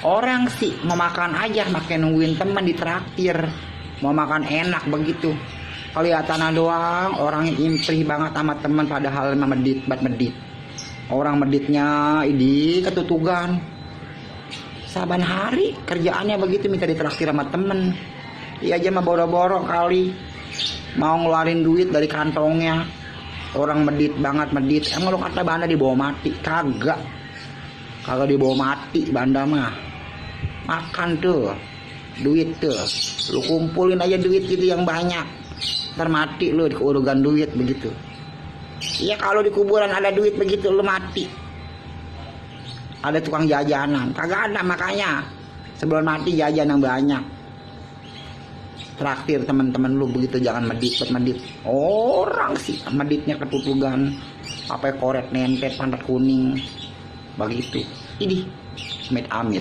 Orang sih mau makan aja, makin nungguin teman ditraktir, mau makan enak begitu. Kelihatan doang orangnya imprih banget sama teman, padahal mah medit. Orang meditnya ini ketutugan. Saban hari kerjaannya begitu, minta ditraktir sama temen. Iya aja mah boro-boro kali mau ngeluarin duit dari kantongnya. Orang medit banget. Emang lo kata Banda dibawa mati? Kagak dibawa mati Banda mah. Makan tuh duit tuh, lu kumpulin aja duit gitu yang banyak, ntar mati lu di keurugan duit begitu. Iya kalau di kuburan ada duit begitu lu mati. Ada tukang jajanan, kagak ada, makanya sebelum mati jajan yang banyak. Traktir teman-teman lu begitu, jangan medit. Orang sih meditnya ketutugan, apa koret nentet pantat kuning begitu. Ini amit-amit.